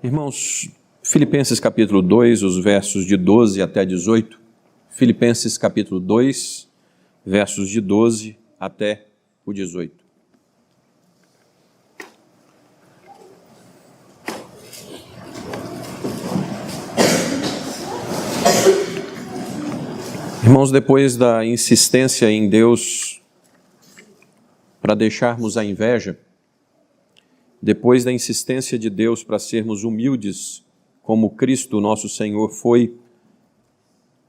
Irmãos, Filipenses capítulo 2, os versos de 12 até 18. Filipenses capítulo 2, versos de 12 até o 18. Irmãos, depois da insistência em Deus para deixarmos a inveja, depois da insistência de Deus para sermos humildes, como Cristo nosso Senhor foi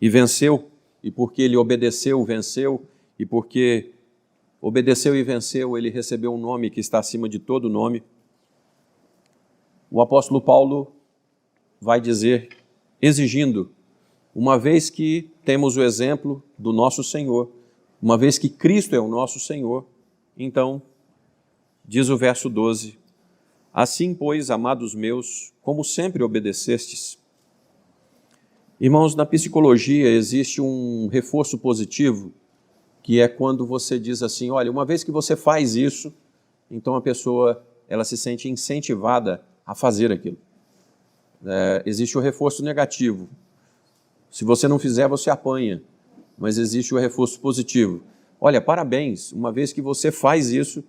e venceu, e porque Ele obedeceu, venceu, e porque obedeceu e venceu, Ele recebeu um nome que está acima de todo nome, o apóstolo Paulo vai dizer, exigindo, uma vez que temos o exemplo do nosso Senhor, uma vez que Cristo é o nosso Senhor, então, diz o verso 12, assim, pois, amados meus, como sempre obedecestes. Irmãos, na psicologia existe um reforço positivo, que é quando você diz assim, olha, uma vez que você faz isso, então a pessoa ela se sente incentivada a fazer aquilo. Existe o reforço negativo. Se você não fizer, você apanha. Mas existe o reforço positivo. Olha, parabéns, uma vez que você faz isso,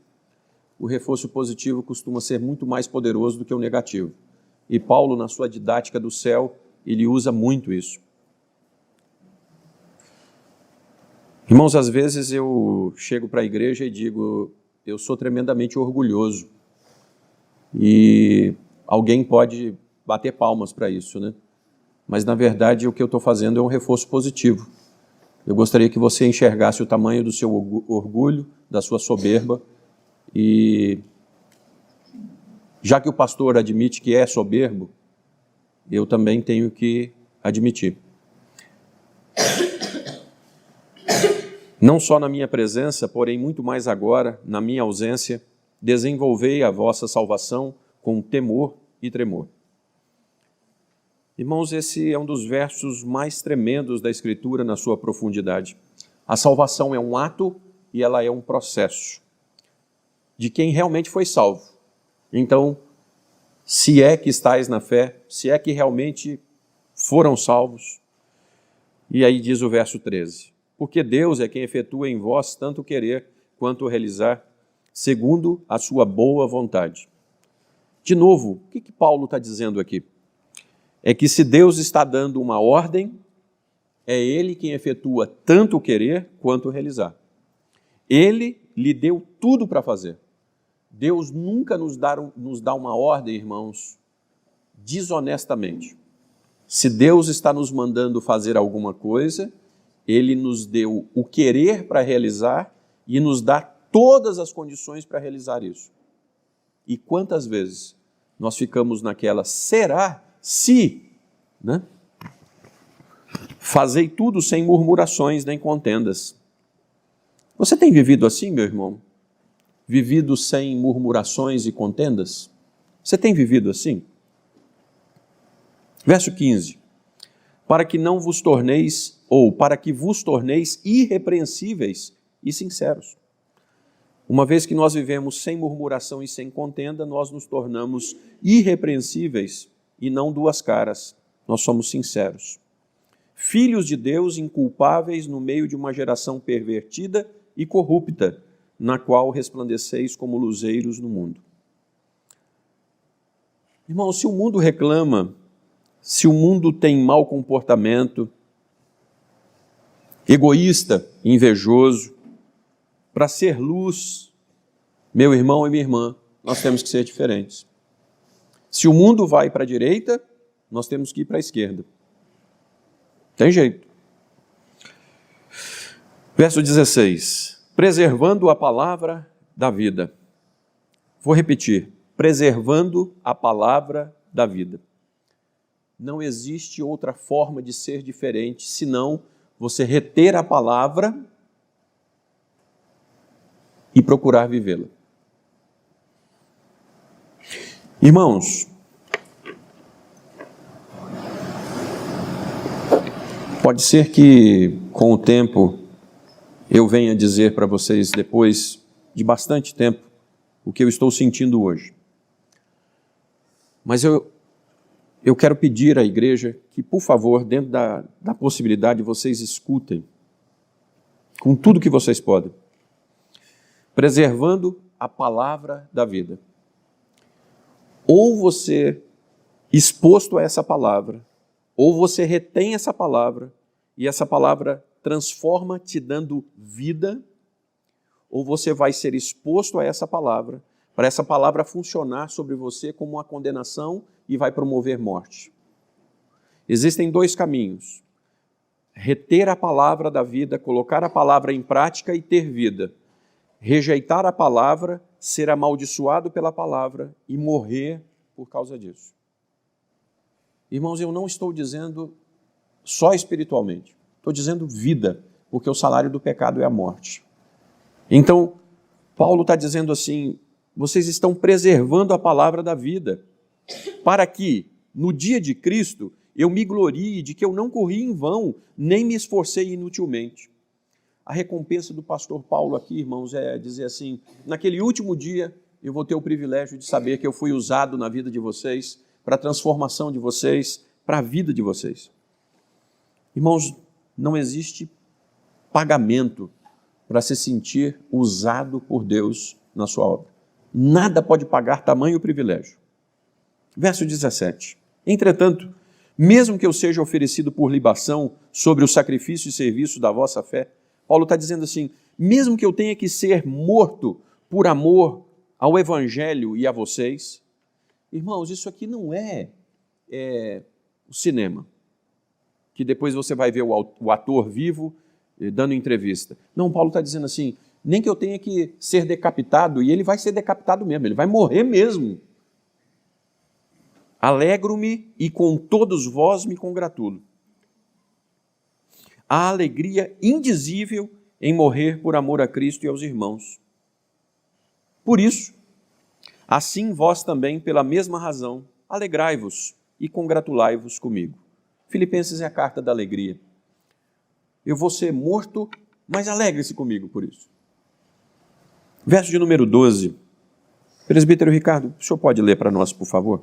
o reforço positivo costuma ser muito mais poderoso do que o negativo. E Paulo, na sua didática do céu, ele usa muito isso. Irmãos, às vezes eu chego para a igreja e digo, eu sou tremendamente orgulhoso. E alguém pode bater palmas para isso, né? Mas, na verdade, o que eu estou fazendo é um reforço positivo. Eu gostaria que você enxergasse o tamanho do seu orgulho, da sua soberba, e já que o pastor admite que é soberbo, eu também tenho que admitir. Não só na minha presença, porém muito mais agora, na minha ausência, desenvolvei a vossa salvação com temor e tremor. Irmãos, esse é um dos versos mais tremendos da Escritura na sua profundidade. A salvação é um ato e ela é um processo de quem realmente foi salvo. Então, se é que estáis na fé, se é que realmente foram salvos, e aí diz o verso 13, porque Deus é quem efetua em vós tanto querer quanto realizar, segundo a sua boa vontade. De novo, o que Paulo está dizendo aqui? É que se Deus está dando uma ordem, é Ele quem efetua tanto o querer quanto o realizar. Ele lhe deu tudo para fazer. Deus nunca nos dá uma ordem, irmãos, desonestamente. Se Deus está nos mandando fazer alguma coisa, Ele nos deu o querer para realizar e nos dá todas as condições para realizar isso. E quantas vezes nós ficamos naquela, será? Se, né? Fazei tudo sem murmurações nem contendas. Você tem vivido assim, meu irmão? Vivido sem murmurações e contendas? Você tem vivido assim? Verso 15. Para que não vos torneis, ou para que vos torneis irrepreensíveis e sinceros. Uma vez que nós vivemos sem murmuração e sem contenda, nós nos tornamos irrepreensíveis e não duas caras, nós somos sinceros. Filhos de Deus inculpáveis no meio de uma geração pervertida e corrupta, na qual resplandeceis como luzeiros no mundo. Irmão, se o mundo reclama, se o mundo tem mau comportamento, egoísta, invejoso, para ser luz, meu irmão e minha irmã, nós temos que ser diferentes. Se o mundo vai para a direita, nós temos que ir para a esquerda. Tem jeito. Verso 16. Preservando a palavra da vida. Vou repetir. Preservando a palavra da vida. Não existe outra forma de ser diferente, senão você reter a palavra e procurar vivê-la. Irmãos, pode ser que com o tempo eu venha dizer para vocês, depois de bastante tempo, o que eu estou sentindo hoje. Mas eu eu quero pedir à igreja que, por favor, dentro da possibilidade, vocês escutem, com tudo que vocês podem, preservando a palavra da vida. Ou você, exposto a essa palavra, ou você retém essa palavra, e essa palavra transforma te dando vida, ou você vai ser exposto a essa palavra, para essa palavra funcionar sobre você como uma condenação e vai promover morte. Existem dois caminhos: reter a palavra da vida, colocar a palavra em prática e ter vida. Rejeitar a palavra, ser amaldiçoado pela palavra e morrer por causa disso. Irmãos, eu não estou dizendo só espiritualmente, estou dizendo vida, porque o salário do pecado é a morte. Então, Paulo está dizendo assim: vocês estão preservando a palavra da vida, para que, no dia de Cristo, eu me glorie de que eu não corri em vão, nem me esforcei inutilmente. A recompensa do pastor Paulo aqui, irmãos, é dizer assim: naquele último dia, eu vou ter o privilégio de saber que eu fui usado na vida de vocês, para a transformação de vocês, para a vida de vocês. Irmãos, não existe pagamento para se sentir usado por Deus na sua obra. Nada pode pagar tamanho privilégio. Verso 17. Entretanto, mesmo que eu seja oferecido por libação sobre o sacrifício e serviço da vossa fé, Paulo está dizendo assim: mesmo que eu tenha que ser morto por amor ao Evangelho e a vocês, irmãos, isso aqui não é o cinema, que depois você vai ver o ator vivo dando entrevista. Não, Paulo está dizendo assim: nem que eu tenha que ser decapitado, e ele vai ser decapitado mesmo, ele vai morrer mesmo. Alegro-me e com todos vós me congratulo. Há alegria indizível em morrer por amor a Cristo e aos irmãos. Por isso, assim vós também, pela mesma razão, alegrai-vos e congratulai-vos comigo. Filipenses é a carta da alegria. Eu vou ser morto, mas alegre-se comigo por isso. Verso de número 12. Presbítero Ricardo, o senhor pode ler para nós, por favor?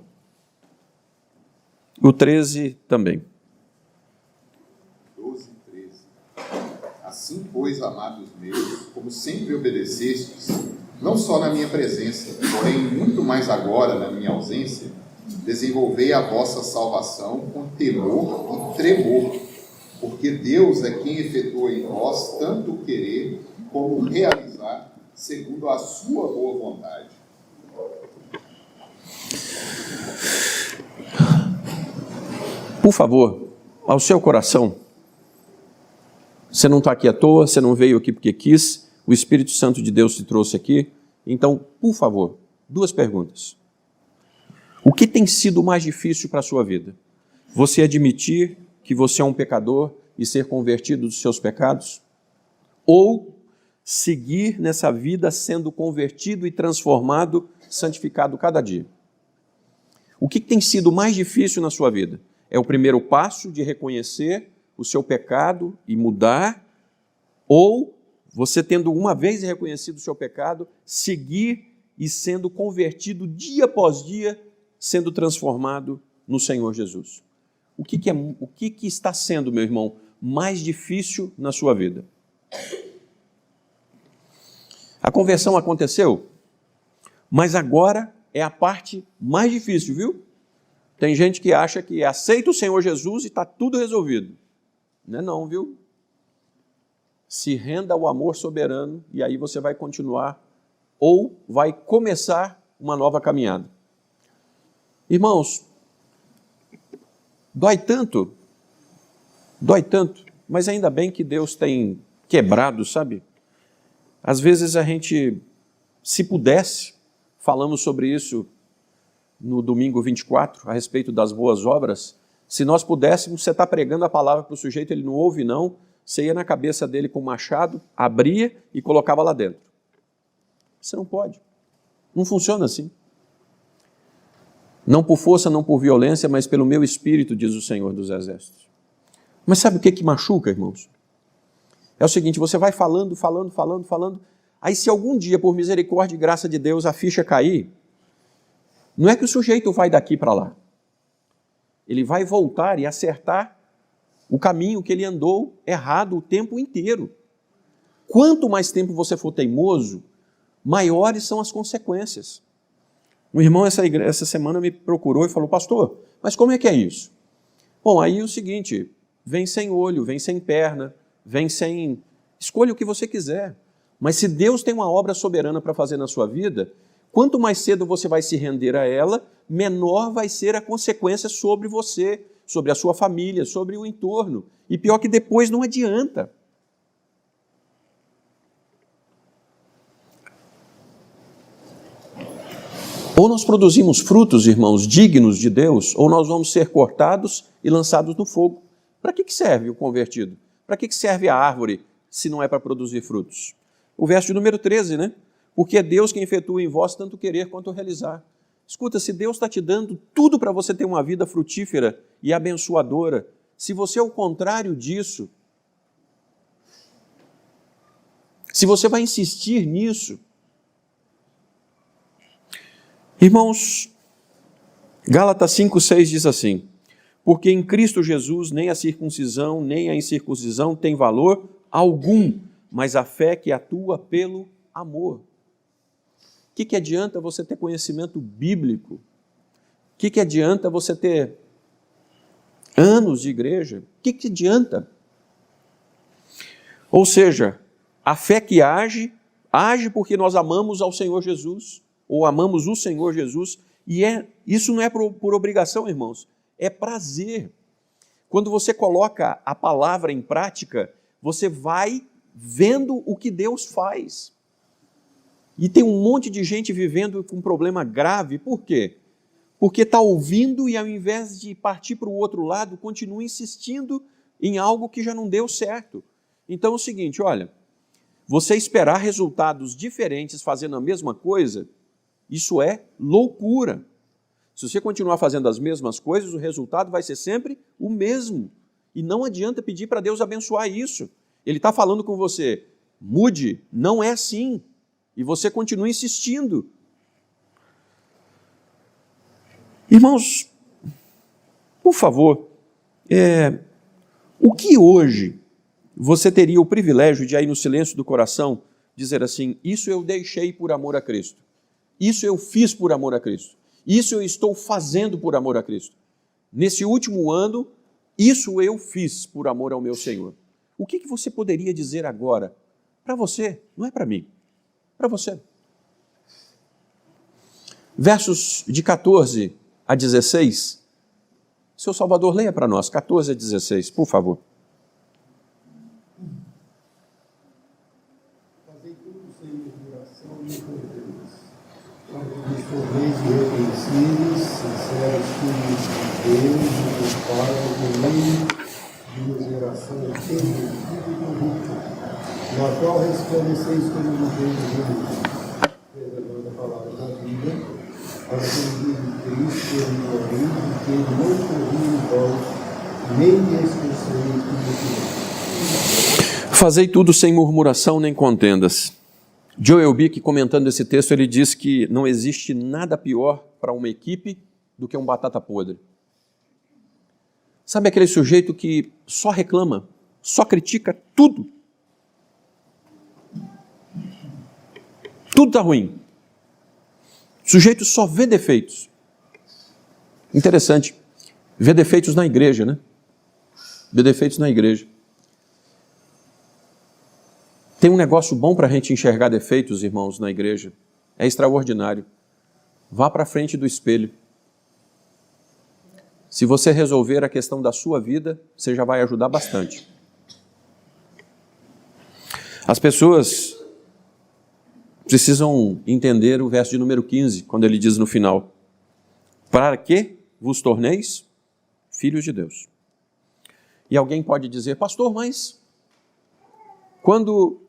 O 13 também. 12 e 13. Assim, pois, amados meus, como sempre obedecestes, não só na minha presença, porém muito mais agora na minha ausência, desenvolvei a vossa salvação com temor e tremor, porque Deus é quem efetua em vós tanto o querer como o realizar, segundo a sua boa vontade. Por favor, ao seu coração, você não está aqui à toa, você não veio aqui porque quis, o Espírito Santo de Deus te trouxe aqui. Então, por favor, duas perguntas. O que tem sido mais difícil para a sua vida? Você admitir que você é um pecador e ser convertido dos seus pecados? Ou seguir nessa vida sendo convertido e transformado, santificado cada dia? O que tem sido mais difícil na sua vida? É o primeiro passo de reconhecer o seu pecado e mudar? Ou você, tendo uma vez reconhecido o seu pecado, seguir e sendo convertido dia após dia, sendo transformado no Senhor Jesus? O que está sendo, meu irmão, mais difícil na sua vida? A conversão aconteceu, mas agora é a parte mais difícil, viu? Tem gente que acha que aceita o Senhor Jesus e está tudo resolvido. Não é não, viu? Se renda ao amor soberano e aí você vai continuar ou vai começar uma nova caminhada. Irmãos, dói tanto, mas ainda bem que Deus tem quebrado, sabe? Às vezes a gente, se pudesse, falamos sobre isso no domingo 24, a respeito das boas obras, se nós pudéssemos, você está pregando a palavra para o sujeito, ele não ouve não, você ia na cabeça dele com o machado, abria e colocava lá dentro. Você não pode. Não funciona assim. Não por força, não por violência, mas pelo meu espírito, diz o Senhor dos Exércitos. Mas sabe o que machuca, irmãos? É o seguinte, você vai falando, aí se algum dia, por misericórdia e graça de Deus, a ficha cair, não é que o sujeito vai daqui para lá. ele vai voltar e acertar o caminho que ele andou errado o tempo inteiro. Quanto mais tempo você for teimoso, maiores são as consequências. Um irmão essa semana me procurou e falou: pastor, mas como é que é isso? Bom, aí é o seguinte, vem sem olho, vem sem perna, vem sem... Escolha o que você quiser. Mas se Deus tem uma obra soberana para fazer na sua vida, quanto mais cedo você vai se render a ela, menor vai ser a consequência sobre você, sobre a sua família, sobre o entorno. E pior que depois não adianta. Ou nós produzimos frutos, irmãos, dignos de Deus, ou nós vamos ser cortados e lançados no fogo. Para que serve o convertido? Para que serve a árvore, se não é para produzir frutos? O verso de número 13, né? Porque é Deus quem efetua em vós tanto querer quanto realizar. Escuta, se Deus está te dando tudo para você ter uma vida frutífera e abençoadora, se você é o contrário disso, se você vai insistir nisso, irmãos, Gálatas 5,6 diz assim: porque em Cristo Jesus nem a circuncisão nem a incircuncisão tem valor algum, mas a fé que atua pelo amor. O que adianta você ter conhecimento bíblico? O que adianta você ter anos de igreja? O que adianta? Ou seja, a fé que age porque nós amamos ao Senhor Jesus, ou amamos o Senhor Jesus, e isso não é por obrigação, irmãos, é prazer. Quando você coloca a palavra em prática, você vai vendo o que Deus faz. E tem um monte de gente vivendo com um problema grave, por quê? Porque está ouvindo e ao invés de partir para o outro lado, continua insistindo em algo que já não deu certo. Então é o seguinte, olha, você esperar resultados diferentes fazendo a mesma coisa, isso é loucura. Se você continuar fazendo as mesmas coisas, o resultado vai ser sempre o mesmo. E não adianta pedir para Deus abençoar isso. Ele está falando com você, mude, não é assim. E você continua insistindo. Irmãos, por favor, o que hoje você teria o privilégio de aí no silêncio do coração dizer assim, isso eu deixei por amor a Cristo, isso eu fiz por amor a Cristo, isso eu estou fazendo por amor a Cristo. Nesse último ano, isso eu fiz por amor ao meu Senhor. O que você poderia dizer agora? Para você, não é para mim, para você. Versos de 14 a 16, seu Salvador, leia para nós, 14 a 16, por favor. Fazei tudo sem murmuração nem contendas, vos torneis irrepreensíveis, sinceros filhos de Deus e do Pai, no meio de uma geração pervertida e corrupta, na qual resplandeceis como um brilho de luz, preservando a palavra da vida, para que o dia de Cristo ele morreu, que ele não corria em vós, nem expulsareis do Fazei tudo sem murmuração nem contendas. Joel Bick, comentando esse texto, ele diz que não existe nada pior para uma equipe do que um batata podre. Sabe aquele sujeito que só reclama, só critica tudo? Tudo está ruim. O sujeito só vê defeitos. Interessante. Vê defeitos na igreja, né? Vê defeitos na igreja. Tem um negócio bom para a gente enxergar defeitos, irmãos, na igreja. É extraordinário. Vá para frente do espelho. Se você resolver a questão da sua vida, você já vai ajudar bastante. As pessoas precisam entender o verso de número 15, quando ele diz no final, para que vos torneis filhos de Deus. E alguém pode dizer, pastor, mas quando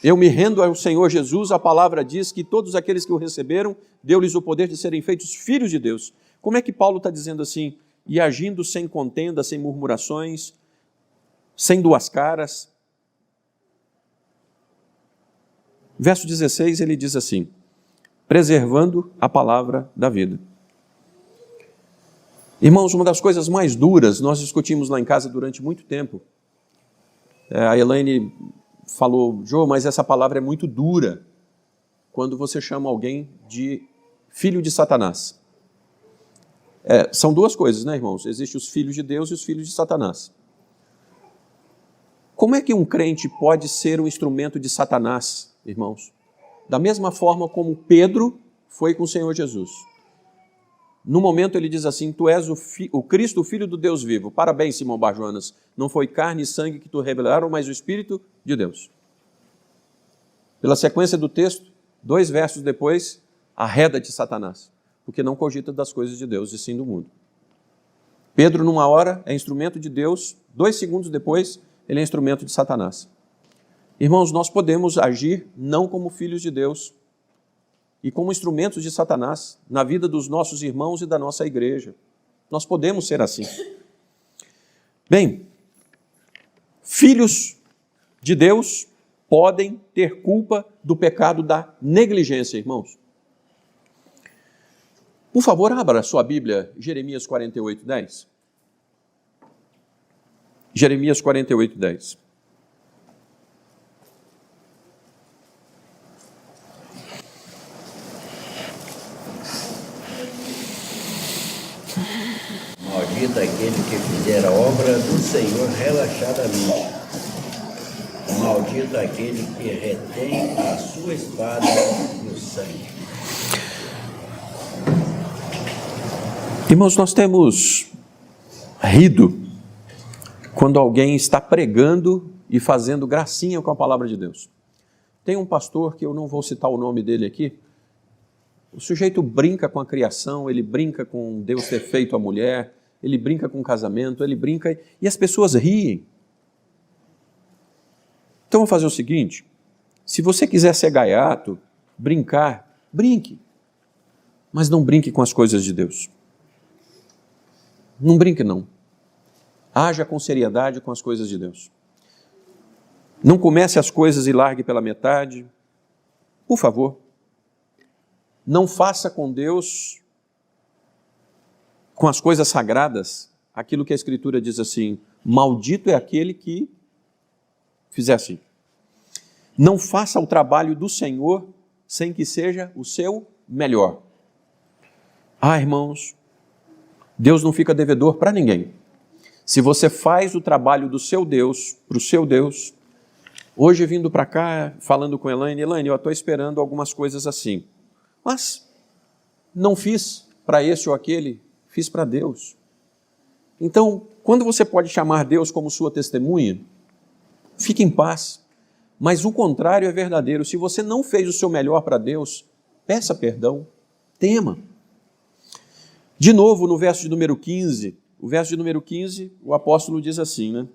eu me rendo ao Senhor Jesus, a palavra diz que todos aqueles que o receberam, deu-lhes o poder de serem feitos filhos de Deus. Como é que Paulo está dizendo assim, e agindo sem contenda, sem murmurações, sem duas caras? Verso 16, ele diz assim, preservando a palavra da vida. Irmãos, uma das coisas mais duras, nós discutimos lá em casa durante muito tempo. A Elaine falou, Jô, mas essa palavra é muito dura quando você chama alguém de filho de Satanás. São duas coisas, né, irmãos? Existem os filhos de Deus e os filhos de Satanás. Como é que um crente pode ser um instrumento de Satanás, irmãos? Da mesma forma como Pedro foi com o Senhor Jesus. No momento ele diz assim, tu és o Cristo, o Filho do Deus vivo. Parabéns, Simão Bar-Jonas. Não foi carne e sangue que tu revelaram, mas o Espírito de Deus. Pela sequência do texto, 2 versos depois, arreda-te Satanás, porque não cogita das coisas de Deus e sim do mundo. Pedro, numa hora, é instrumento de Deus, 2 segundos depois, ele é instrumento de Satanás. Irmãos, nós podemos agir não como filhos de Deus e como instrumentos de Satanás na vida dos nossos irmãos e da nossa igreja. Nós podemos ser assim. Bem, filhos de Deus podem ter culpa do pecado da negligência, irmãos. Por favor, abra sua Bíblia, Jeremias 48:10. Jeremias 48:10. Maldito aquele que fizer a obra do Senhor relaxadamente. Maldito aquele que retém a sua espada e o sangue. Irmãos, nós temos rido quando alguém está pregando e fazendo gracinha com a palavra de Deus. Tem um pastor, que eu não vou citar o nome dele aqui, o sujeito brinca com a criação, ele brinca com Deus ter feito a mulher, ele brinca com o casamento, ele brinca e as pessoas riem. Então vamos fazer o seguinte, se você quiser ser gaiato, brincar, brinque, mas não brinque com as coisas de Deus. Não brinque não. Haja com seriedade com as coisas de Deus. Não comece as coisas e largue pela metade. Por favor. Não faça com Deus, com as coisas sagradas, aquilo que a Escritura diz assim, maldito é aquele que fizer assim. Não faça o trabalho do Senhor sem que seja o seu melhor. Irmãos, Deus não fica devedor para ninguém. Se você faz o trabalho do seu Deus, para o seu Deus, hoje vindo para cá, falando com Elaine, eu estou esperando algumas coisas assim, mas não fiz para esse ou aquele, fiz para Deus. Então, quando você pode chamar Deus como sua testemunha, fique em paz, mas o contrário é verdadeiro. Se você não fez o seu melhor para Deus, peça perdão, tema. De novo, no verso de número 15, o apóstolo diz assim, né?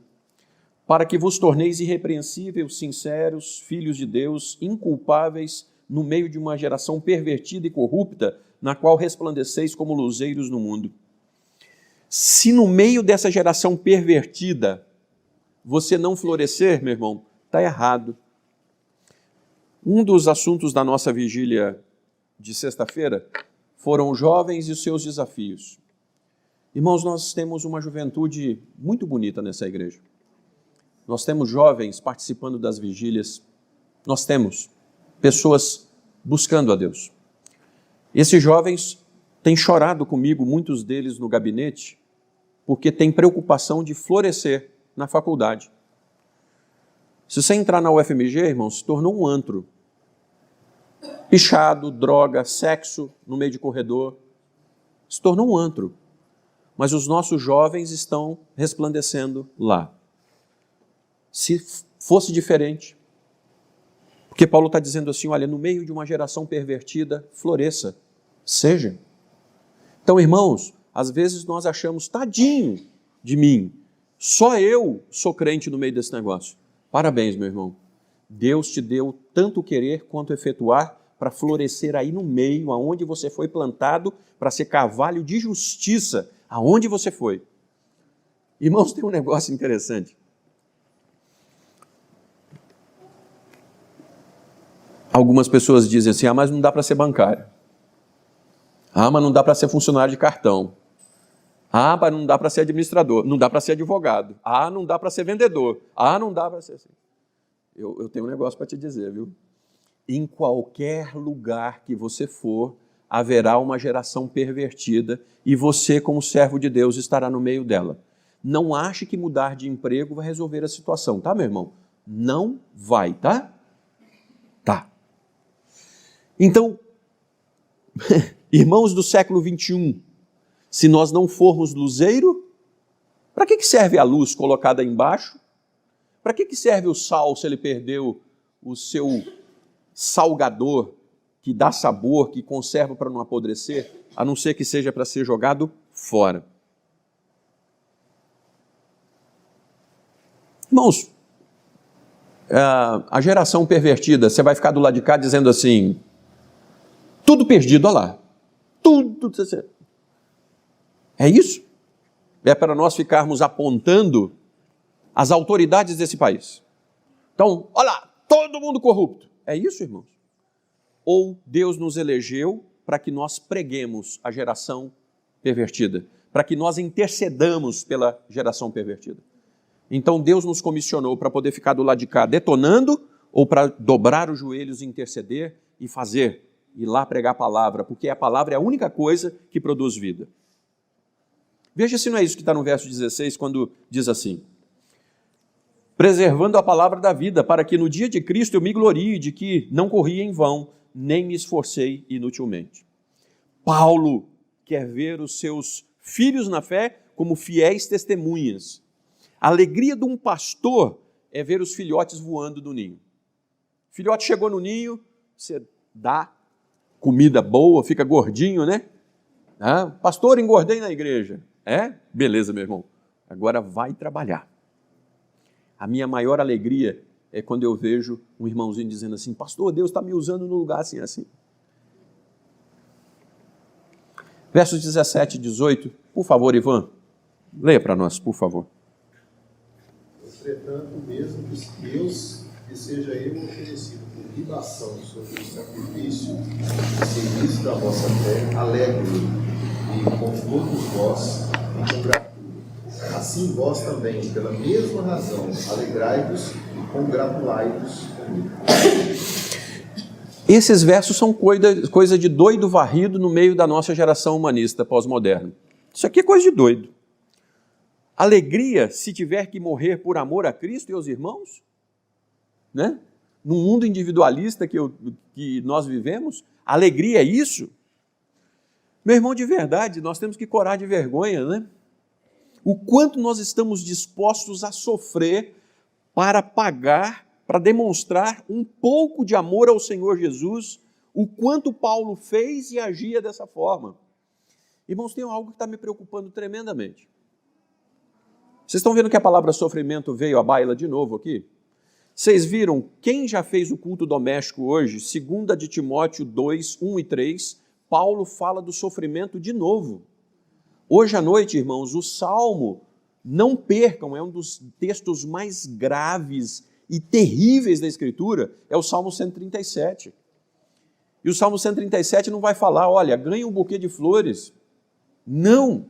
Para que vos torneis irrepreensíveis, sinceros, filhos de Deus, inculpáveis, no meio de uma geração pervertida e corrupta, na qual resplandeceis como luzeiros no mundo. Se no meio dessa geração pervertida, você não florescer, meu irmão, está errado. Um dos assuntos da nossa vigília de sexta-feira foram os jovens e os seus desafios. Irmãos, nós temos uma juventude muito bonita nessa igreja. Nós temos jovens participando das vigílias. Nós temos pessoas buscando a Deus. Esses jovens têm chorado comigo, muitos deles no gabinete, porque têm preocupação de florescer na faculdade. Se você entrar na UFMG, irmãos, se tornou um antro. Pichado, droga, sexo no meio de corredor. Se tornou um antro. Mas os nossos jovens estão resplandecendo lá. Se fosse diferente, porque Paulo está dizendo assim, olha, no meio de uma geração pervertida, floresça, seja. Então, irmãos, às vezes nós achamos, tadinho de mim, só eu sou crente no meio desse negócio. Parabéns, meu irmão. Deus te deu tanto querer quanto efetuar para florescer aí no meio, aonde você foi plantado, para ser carvalho de justiça, aonde você foi. Irmãos, tem um negócio interessante. Algumas pessoas dizem assim, mas não dá para ser bancário. Mas não dá para ser funcionário de cartão. Ah, mas não dá para ser administrador, não dá para ser advogado. Ah, não dá para ser vendedor. Ah, não dá para ser assim. Eu tenho um negócio para te dizer, viu? Em qualquer lugar que você for, haverá uma geração pervertida e você, como servo de Deus, estará no meio dela. Não ache que mudar de emprego vai resolver a situação, tá, meu irmão? Não vai, tá? Tá. Então, irmãos do século XXI, se nós não formos luzeiro, para que serve a luz colocada embaixo? Para que serve o sal se ele perdeu o seu salgador, que dá sabor, que conserva para não apodrecer, a não ser que seja para ser jogado fora? Irmãos, a geração pervertida, você vai ficar do lado de cá dizendo assim, tudo perdido, olha lá, tudo. É isso? É para nós ficarmos apontando as autoridades desse país. Então, olha lá, todo mundo corrupto. É isso, irmãos? Ou Deus nos elegeu para que nós preguemos a geração pervertida, para que nós intercedamos pela geração pervertida. Então Deus nos comissionou para poder ficar do lado de cá detonando ou para dobrar os joelhos e interceder e fazer, ir lá pregar a palavra, porque a palavra é a única coisa que produz vida. Veja se não é isso que está no verso 16, quando diz assim, preservando a palavra da vida, para que no dia de Cristo eu me glorie de que não corri em vão, nem me esforcei inutilmente. Paulo quer ver os seus filhos na fé como fiéis testemunhas. A alegria de um pastor é ver os filhotes voando do ninho. O filhote chegou no ninho, você dá comida boa, fica gordinho, né? Ah, pastor, engordei na igreja. É? Beleza, meu irmão. Agora vai trabalhar. A minha maior alegria é quando eu vejo um irmãozinho dizendo assim, pastor, Deus está me usando no lugar assim, assim. Versos 17 e 18, por favor, Ivan, leia para nós, por favor. Entretanto, mesmo que Deus que seja eu oferecido por libação sobre o sacrifício e serviço da vossa fé, alegre-me e com todos vós me congratulo. Assim vós também, pela mesma razão, alegrai-vos e congratulai-vos comigo. Esses versos são coisa de doido varrido no meio da nossa geração humanista pós-moderna. Isso aqui é coisa de doido. Alegria se tiver que morrer por amor a Cristo e aos irmãos? Né? No mundo individualista que nós vivemos, alegria é isso? Meu irmão, de verdade, nós temos que corar de vergonha, né? O quanto nós estamos dispostos a sofrer para pagar, para demonstrar um pouco de amor ao Senhor Jesus, o quanto Paulo fez e agia dessa forma. Irmãos, tem algo que está me preocupando tremendamente. Vocês estão vendo que a palavra sofrimento veio à baila de novo aqui? Vocês viram quem já fez o culto doméstico hoje? 2 de Timóteo 2, 1 e 3, Paulo fala do sofrimento de novo. Hoje à noite, irmãos, o Salmo, não percam, é um dos textos mais graves e terríveis da Escritura, é o Salmo 137. E o Salmo 137 não vai falar, olha, ganha um buquê de flores. Não.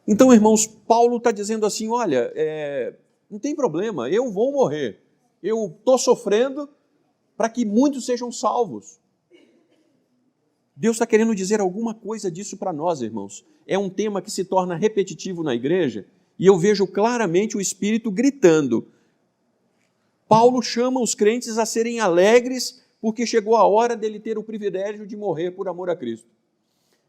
Então, irmãos, Paulo está dizendo assim, olha, não tem problema, eu vou morrer. Eu estou sofrendo para que muitos sejam salvos. Deus está querendo dizer alguma coisa disso para nós, irmãos. É um tema que se torna repetitivo na igreja e eu vejo claramente o Espírito gritando. Paulo chama os crentes a serem alegres porque chegou a hora dele ter o privilégio de morrer por amor a Cristo.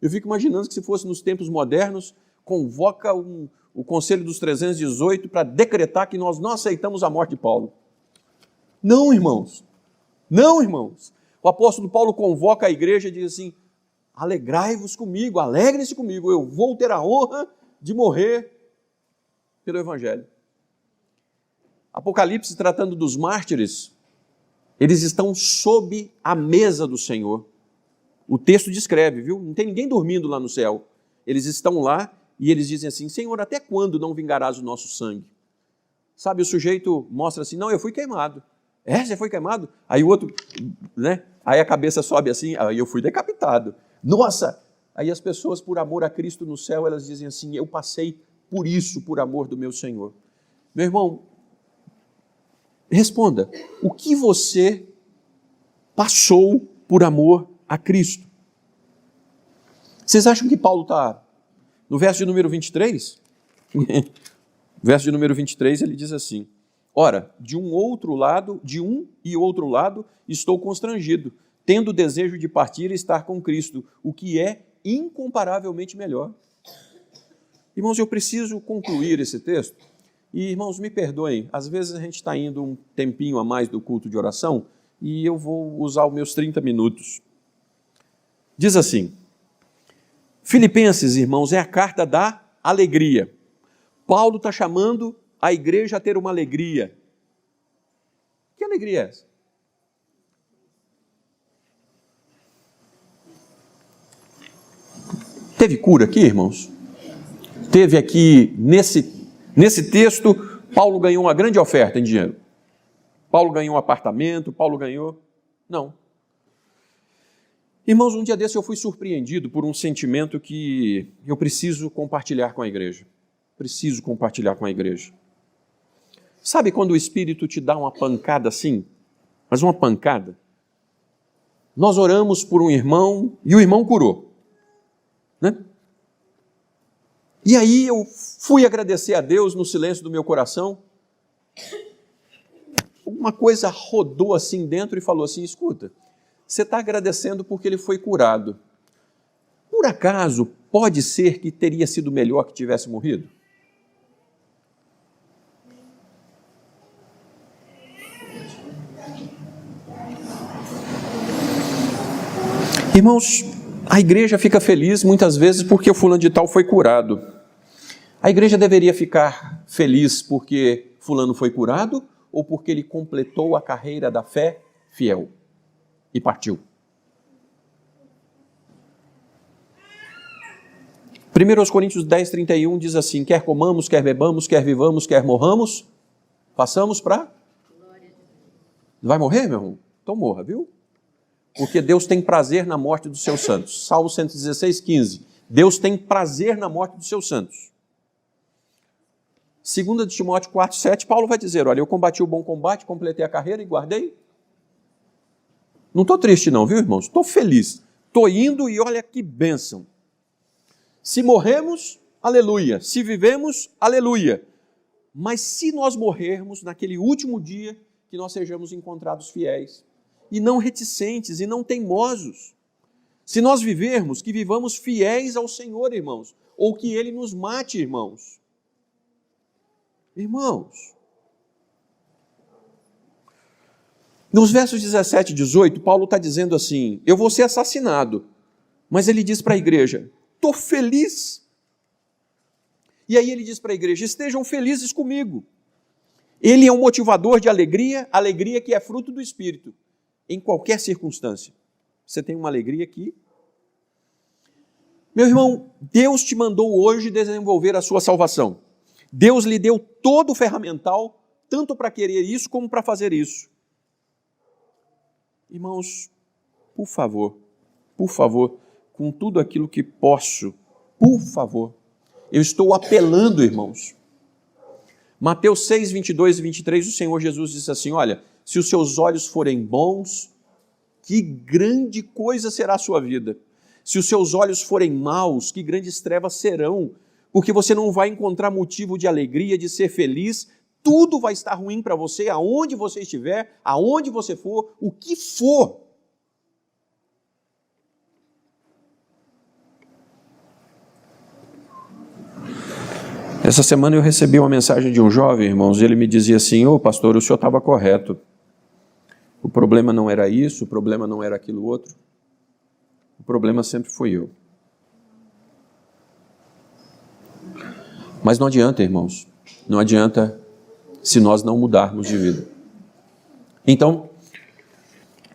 Eu fico imaginando que se fosse nos tempos modernos, convoca o Conselho dos 318 para decretar que nós não aceitamos a morte de Paulo. Não, irmãos. Não, irmãos. O apóstolo Paulo convoca a igreja e diz assim, alegrai-vos comigo, alegrem-se comigo, eu vou ter a honra de morrer pelo Evangelho. Apocalipse, tratando dos mártires, eles estão sob a mesa do Senhor. O texto descreve, viu? Não tem ninguém dormindo lá no céu. Eles estão lá e eles dizem assim, Senhor, até quando não vingarás o nosso sangue? Sabe, o sujeito mostra assim, não, eu fui queimado. É, você foi queimado? Aí o outro, né? Aí a cabeça sobe assim, aí eu fui decapitado. Nossa, Aí as pessoas, por amor a Cristo no céu, elas dizem assim, eu passei por isso, por amor do meu Senhor. Meu irmão, responda, o que você passou por amor a Cristo? Vocês acham que Paulo está no verso de número 23? Verso de número 23, ele diz assim, ora, de um e outro lado, estou constrangido, tendo o desejo de partir e estar com Cristo, o que é incomparavelmente melhor. Irmãos, eu preciso concluir esse texto, e irmãos, me perdoem, às vezes a gente está indo um tempinho a mais do culto de oração, e eu vou usar os meus 30 minutos. Diz assim, Filipenses, irmãos, é a carta da alegria. Paulo está chamando a igreja a ter uma alegria. Que alegria é essa? Teve cura aqui, irmãos? Teve aqui, nesse texto, Paulo ganhou uma grande oferta em dinheiro. Paulo ganhou um apartamento, Paulo ganhou... Não. Irmãos, um dia desse eu fui surpreendido por um sentimento que eu preciso compartilhar com a igreja. Preciso compartilhar com a igreja. Sabe quando o Espírito te dá uma pancada assim? Mas uma pancada? Nós oramos por um irmão e o irmão curou. Né? E aí eu fui agradecer a Deus no silêncio do meu coração. Uma coisa rodou assim dentro e falou assim, escuta, você está agradecendo porque ele foi curado. Por acaso, pode ser que teria sido melhor que tivesse morrido? Irmãos, a igreja fica feliz muitas vezes porque o fulano de tal foi curado. A igreja deveria ficar feliz porque fulano foi curado ou porque ele completou a carreira da fé fiel e partiu? 1 Coríntios 10, 31 diz assim, quer comamos, quer bebamos, quer vivamos, quer morramos, façamos para... Vai morrer, meu irmão? Então morra, viu? Porque Deus tem prazer na morte dos seus santos. Salmo 116, 15. Deus tem prazer na morte dos seus santos. 2 Timóteo 4, 7, Paulo vai dizer, olha, eu combati o bom combate, completei a carreira e guardei. Não estou triste não, viu, irmãos? Estou feliz. Estou indo e olha que bênção. Se morremos, aleluia. Se vivemos, aleluia. Mas se nós morrermos naquele último dia, que nós sejamos encontrados fiéis, e não reticentes, e não teimosos. Se nós vivermos, que vivamos fiéis ao Senhor, irmãos, ou que Ele nos mate, irmãos. Irmãos, nos versos 17 e 18, Paulo está dizendo assim, eu vou ser assassinado, mas ele diz para a igreja, estou feliz. E aí ele diz para a igreja, estejam felizes comigo. Ele é um motivador de alegria, alegria que é fruto do Espírito, em qualquer circunstância. Você tem uma alegria aqui? Meu irmão, Deus te mandou hoje desenvolver a sua salvação. Deus lhe deu todo o ferramental, tanto para querer isso como para fazer isso. Irmãos, por favor, com tudo aquilo que posso, por favor, eu estou apelando, irmãos. Mateus 6, 22 e 23, o Senhor Jesus disse assim, olha, se os seus olhos forem bons, que grande coisa será a sua vida. Se os seus olhos forem maus, que grandes trevas serão, porque você não vai encontrar motivo de alegria, de ser feliz, tudo vai estar ruim para você, aonde você estiver, aonde você for, o que for. Essa semana eu recebi uma mensagem de um jovem, irmãos, e ele me dizia assim, ô pastor, o senhor estava correto. O problema não era isso, o problema não era aquilo outro. O problema sempre fui eu. Mas não adianta, irmãos, não adianta se nós não mudarmos de vida. Então,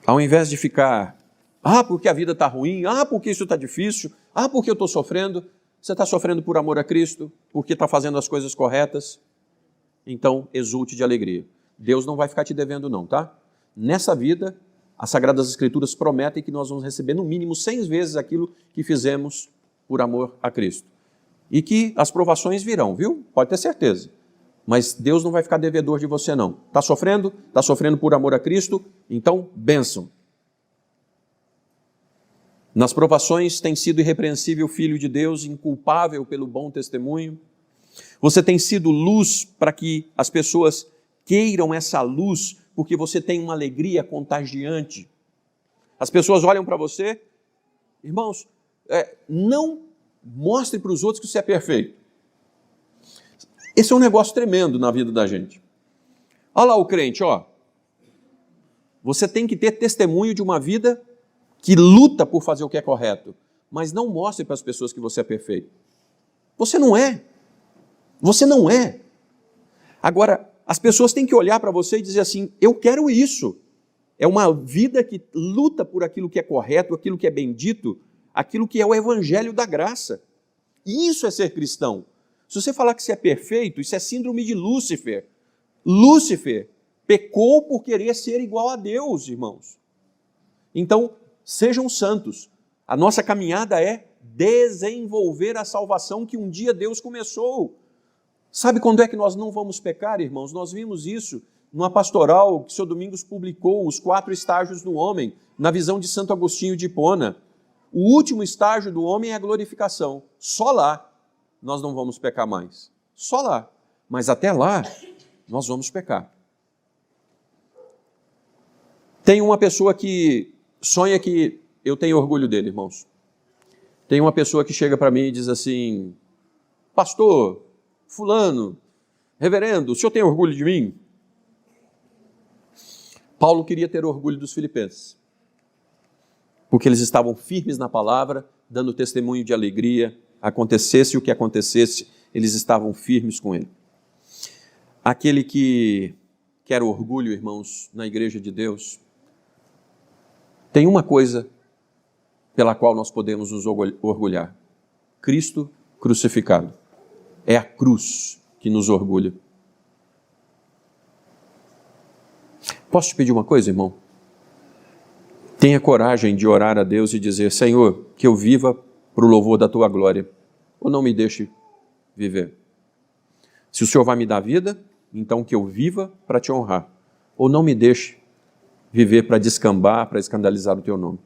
ao invés de ficar, porque a vida está ruim, porque isso está difícil, porque eu estou sofrendo, você está sofrendo por amor a Cristo, porque está fazendo as coisas corretas, então exulte de alegria. Deus não vai ficar te devendo não, tá? Nessa vida, As Sagradas Escrituras prometem que nós vamos receber no mínimo 100 vezes aquilo que fizemos por amor a Cristo. E que as provações virão, viu? Pode ter certeza. Mas Deus não vai ficar devedor de você, não. Está sofrendo? Está sofrendo por amor a Cristo? Então, bênção. Nas provações tem sido irrepreensível filho de Deus, inculpável pelo bom testemunho. Você tem sido luz para que as pessoas queiram essa luz, porque você tem uma alegria contagiante. As pessoas olham para você, irmãos, não mostre para os outros que você é perfeito. Esse é um negócio tremendo na vida da gente. Olha lá o crente, ó. Você tem que ter testemunho de uma vida que luta por fazer o que é correto, mas não mostre para as pessoas que você é perfeito. Você não é. Você não é. Agora, as pessoas têm que olhar para você e dizer assim, eu quero isso. É uma vida que luta por aquilo que é correto, aquilo que é bendito, aquilo que é o evangelho da graça. E isso é ser cristão. Se você falar que você é perfeito, isso é síndrome de Lúcifer. Lúcifer pecou por querer ser igual a Deus, irmãos. Então, sejam santos. A nossa caminhada é desenvolver a salvação que um dia Deus começou. Sabe quando é que nós não vamos pecar, irmãos? Nós vimos isso numa pastoral que o Sr. Domingos publicou, os 4 estágios do homem, na visão de Santo Agostinho de Hipona. O último estágio do homem é a glorificação. Só lá nós não vamos pecar mais. Só lá. Mas até lá, nós vamos pecar. Tem uma pessoa que sonha que eu tenho orgulho dele, irmãos. Tem uma pessoa que chega para mim e diz assim, pastor, fulano, reverendo, o senhor tem orgulho de mim? Paulo queria ter orgulho dos filipenses, porque eles estavam firmes na palavra, dando testemunho de alegria, acontecesse o que acontecesse, eles estavam firmes com ele. Aquele que quer orgulho, irmãos, na igreja de Deus, tem uma coisa pela qual nós podemos nos orgulhar: Cristo crucificado. É a cruz que nos orgulha. Posso te pedir uma coisa, irmão? Tenha coragem de orar a Deus e dizer, Senhor, que eu viva para o louvor da Tua glória, ou não me deixe viver. Se o Senhor vai me dar vida, então que eu viva para Te honrar, ou não me deixe viver para descambar, para escandalizar o Teu nome.